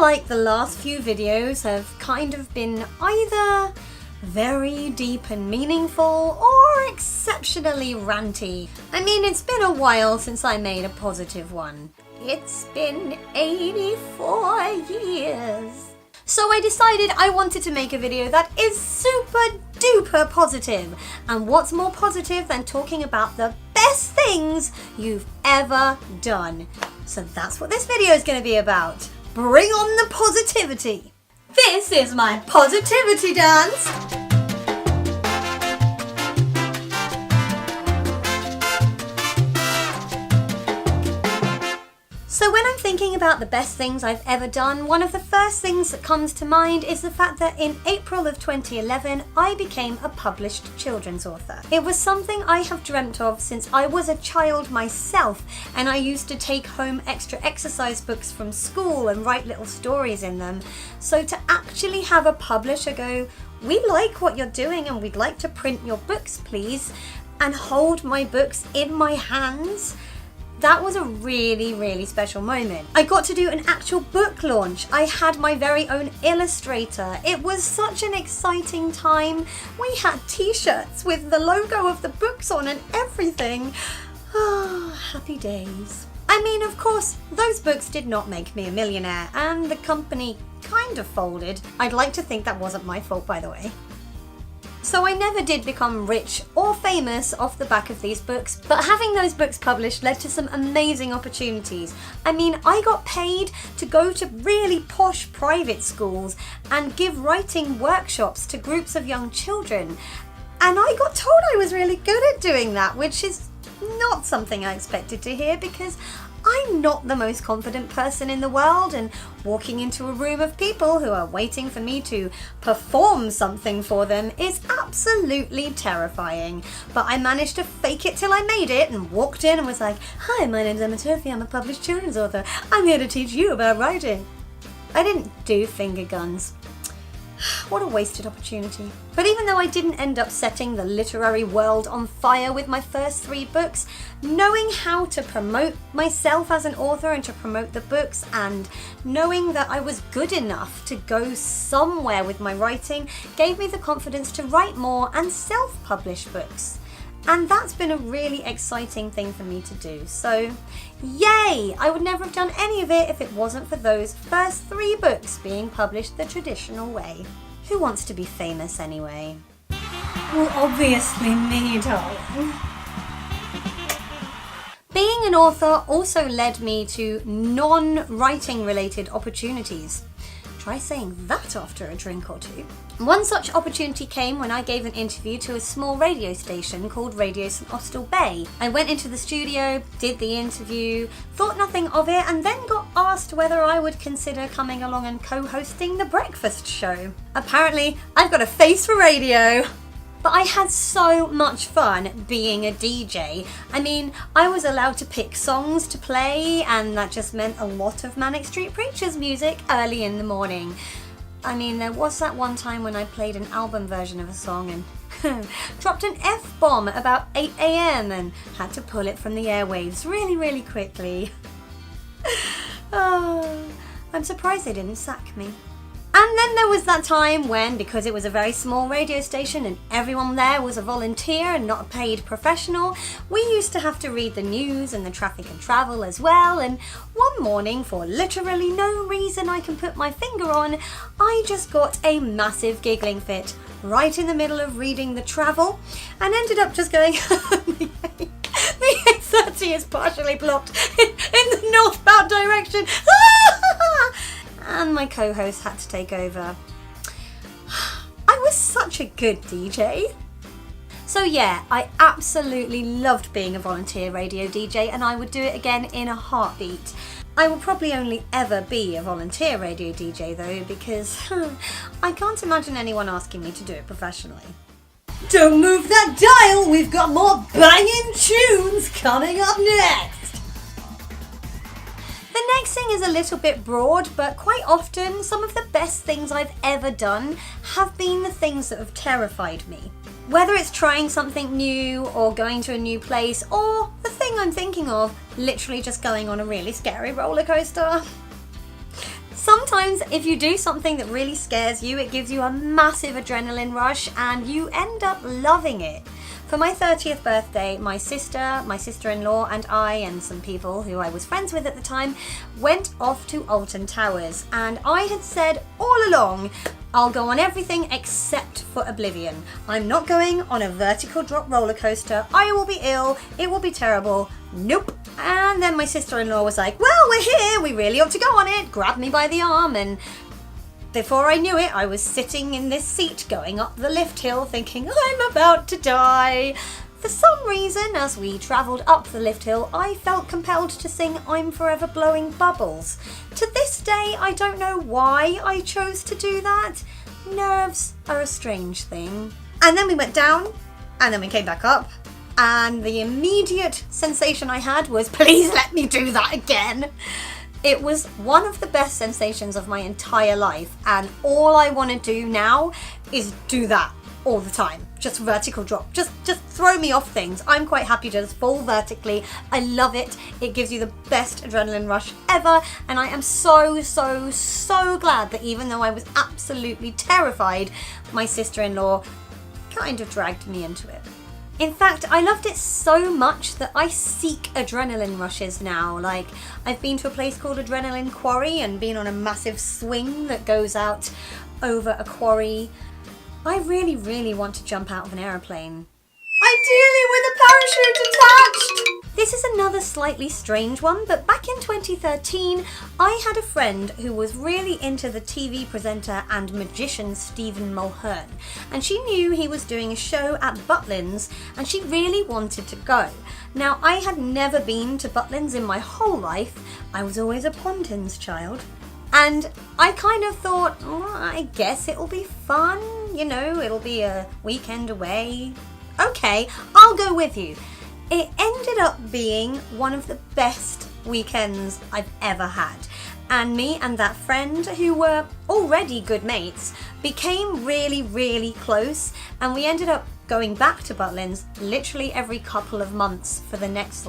like the last few videos have kind of been either very deep and meaningful or exceptionally ranty. I mean, it's been a while since I made a positive one. It's been 84 years. So I decided I wanted to make a video that is super duper positive. And what's more positive than talking about the best things you've ever done? So that's what this video is going to be about. Bring on the positivity. This is my positivity dance. So when I'm thinking about the best things I've ever done, one of the first things that comes to mind is the fact that in April of 2011, I became a published children's author. It was something I have dreamt of since I was a child myself, and I used to take home extra exercise books from school and write little stories in them. So to actually have a publisher go, "We like what you're doing and we'd like to print your books, please," and hold my books in my hands, that was a really, really special moment. I got to do an actual book launch. I had my very own illustrator. It was such an exciting time. We had t-shirts with the logo of the books on and everything. Ah, happy days. I mean, of course, those books did not make me a millionaire, and the company kind of folded. I'd like to think that wasn't my fault, by the way. So I never did become rich or famous off the back of these books, but having those books published led to some amazing opportunities. I mean, I got paid to go to really posh private schools and give writing workshops to groups of young children. And I got told I was really good at doing that, which is not something I expected to hear because I'm not the most confident person in the world, and walking into a room of people who are waiting for me to perform something for them is absolutely terrifying. But I managed to fake it till I made it and walked in and was like, "Hi, my name's Emma Turfey, I'm a published children's author. I'm here to teach you about writing." I didn't do finger guns. What a wasted opportunity. But even though I didn't end up setting the literary world on fire with my first 3 books, knowing how to promote myself as an author and to promote the books, and knowing that I was good enough to go somewhere with my writing, gave me the confidence to write more and self-publish books. And that's been a really exciting thing for me to do. So, yay! I would never have done any of it if it wasn't for those first 3 books being published the traditional way. Who wants to be famous anyway? Well, obviously me, darling. Being an author also led me to non-writing related opportunities. Try saying that after a drink or two. One such opportunity came when I gave an interview to a small radio station called Radio St Austell Bay. I went into the studio, did the interview, thought nothing of it, and then got asked whether I would consider coming along and co-hosting the breakfast show. Apparently, I've got a face for radio. But I had so much fun being a DJ. I mean, I was allowed to pick songs to play, and that just meant a lot of Manic Street Preachers music early in the morning. I mean, there was that one time when I played an album version of a song and dropped an F-bomb at about 8 AM and had to pull it from the airwaves really, really quickly. Oh, I'm surprised they didn't sack me. And then there was that time when, because it was a very small radio station and everyone there was a volunteer and not a paid professional, we used to have to read the news and the traffic and travel as well. And one morning, for literally no reason I can put my finger on, I just got a massive giggling fit right in the middle of reading the travel and ended up just going, the A30 is partially blocked in the northbound direction. And my co-host had to take over. I was such a good DJ. So yeah, I absolutely loved being a volunteer radio DJ, and I would do it again in a heartbeat. I will probably only ever be a volunteer radio DJ though, because I can't imagine anyone asking me to do it professionally. Don't move that dial, we've got more banging tunes coming up next. The next thing is a little bit broad, but quite often some of the best things I've ever done have been the things that have terrified me. Whether it's trying something new or going to a new place, or the thing I'm thinking of, literally just going on a really scary roller coaster. Sometimes if you do something that really scares you, it gives you a massive adrenaline rush and you end up loving it. For my 30th birthday, my sister-in-law and I and some people who I was friends with at the time went off to Alton Towers, and I had said all along, I'll go on everything except for Oblivion. I'm not going on a vertical drop roller coaster. I will be ill. It will be terrible. Nope. And then my sister-in-law was like, well, we're here. We really ought to go on it. Grabbed me by the arm, and before I knew it, I was sitting in this seat going up the lift hill thinking, I'm about to die. For some reason, as we travelled up the lift hill, I felt compelled to sing I'm Forever Blowing Bubbles. To this day, I don't know why I chose to do that. Nerves are a strange thing. And then we went down, and then we came back up, and the immediate sensation I had was, please let me do that again. It was one of the best sensations of my entire life, and all I want to do now is do that all the time. Just vertical drop. Just throw me off things. I'm quite happy to just fall vertically. I love it. It gives you the best adrenaline rush ever, and I am so glad that even though I was absolutely terrified, my sister-in-law kind of dragged me into it. In fact, I loved it so much that I seek adrenaline rushes now. Like, I've been to a place called Adrenaline Quarry and been on a massive swing that goes out over a quarry. I really want to jump out of an aeroplane. Ideally with a parachute attached! This is another slightly strange one, but back in 2013, I had a friend who was really into the TV presenter and magician Stephen Mulhern, and she knew he was doing a show at Butlins, and she really wanted to go. Now, I had never been to Butlins in my whole life. I was always a Pontins child. And I kind of thought, oh, I guess it'll be fun, you know, it'll be a weekend away. Okay, I'll go with you. It ended up being one of the best weekends I've ever had. And me and that friend, who were already good mates, became really close, and we ended up going back to Butlins literally every couple of months for the next,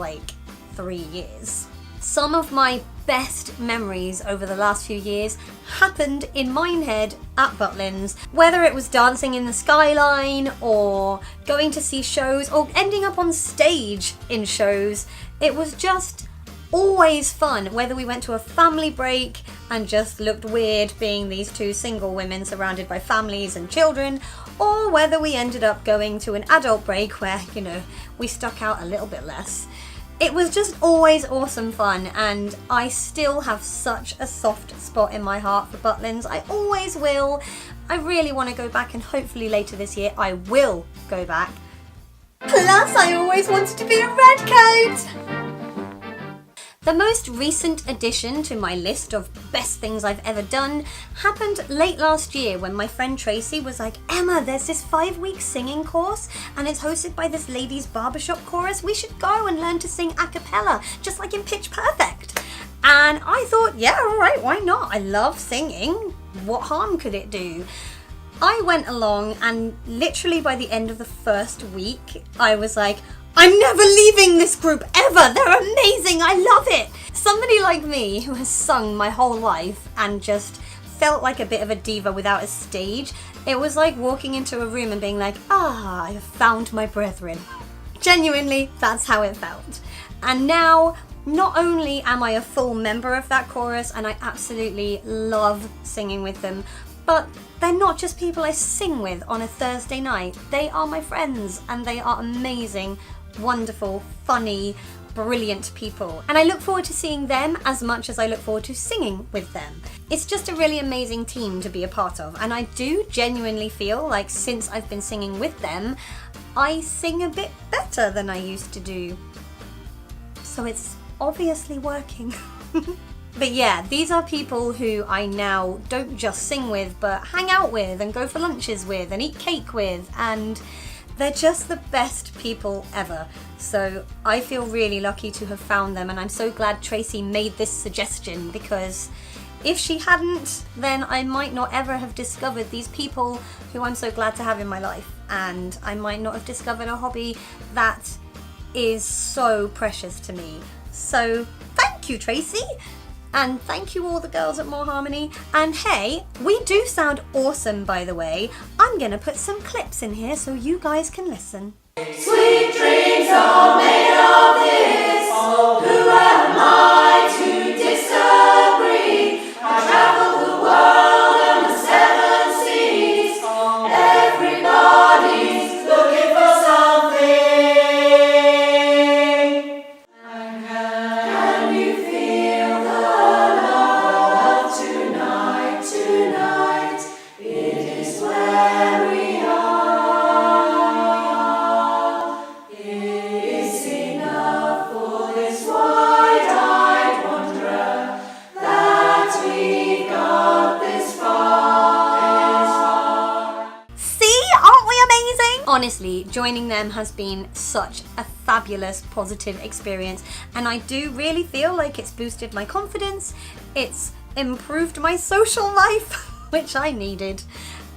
3 years. Some of my best memories over the last few years happened in Minehead at Butlins, whether it was dancing in the skyline or going to see shows or ending up on stage in shows. It was just always fun, whether we went to a family break and just looked weird being these two single women surrounded by families and children, or whether we ended up going to an adult break where, we stuck out a little bit less. It was just always awesome fun, and I still have such a soft spot in my heart for Butlins. I always will. I really want to go back, and hopefully later this year I will go back. Plus, I always wanted to be a redcoat! The most recent addition to my list of best things I've ever done happened late last year when my friend Tracy was like, Emma, there's this 5-week singing course and it's hosted by this ladies' barbershop chorus. We should go and learn to sing a cappella, just like in Pitch Perfect. And I thought, yeah, all right, why not? I love singing. What harm could it do? I went along, and literally by the end of the first week, I was like, I'm never leaving this group ever. They're amazing. I love it. Somebody like me who has sung my whole life and just felt like a bit of a diva without a stage, it was like walking into a room and being like, I have found my brethren. Genuinely, that's how it felt. And now, not only am I a full member of that chorus and I absolutely love singing with them, but they're not just people I sing with on a Thursday night. They are my friends, and they are amazing, wonderful, funny, brilliant people. And I look forward to seeing them as much as I look forward to singing with them. It's just a really amazing team to be a part of, and I do genuinely feel like since I've been singing with them, I sing a bit better than I used to do. So it's obviously working. But yeah, these are people who I now don't just sing with, but hang out with and go for lunches with and eat cake with, and they're just the best people ever. So I feel really lucky to have found them, and I'm so glad Tracy made this suggestion, because if she hadn't, then I might not ever have discovered these people who I'm so glad to have in my life, and I might not have discovered a hobby that is so precious to me. So thank you, Tracy. And thank you all the girls at More Harmony. And hey, we do sound awesome, by the way. I'm gonna put some clips in here so you guys can listen. Sweet dreams are made of this. Who am I to disagree? I travel the world and the seven seas. Everybody's looking for something. And can you feel the love tonight, tonight? It is where we are. Honestly, joining them has been such a fabulous, positive experience, and I do really feel like it's boosted my confidence, it's improved my social life, which I needed,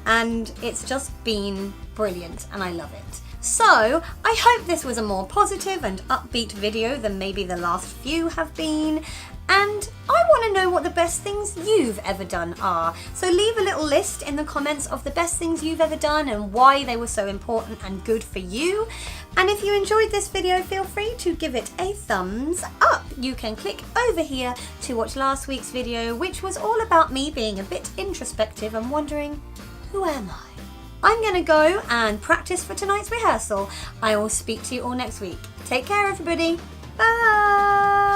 and it's just been brilliant, and I love it. So, I hope this was a more positive and upbeat video than maybe the last few have been, and I want to know what the best things you've ever done are. So leave a little list in the comments of the best things you've ever done and why they were so important and good for you. And if you enjoyed this video, feel free to give it a thumbs up. You can click over here to watch last week's video, which was all about me being a bit introspective and wondering, who am I? I'm gonna go and practice for tonight's rehearsal. I will speak to you all next week. Take care, everybody. Bye.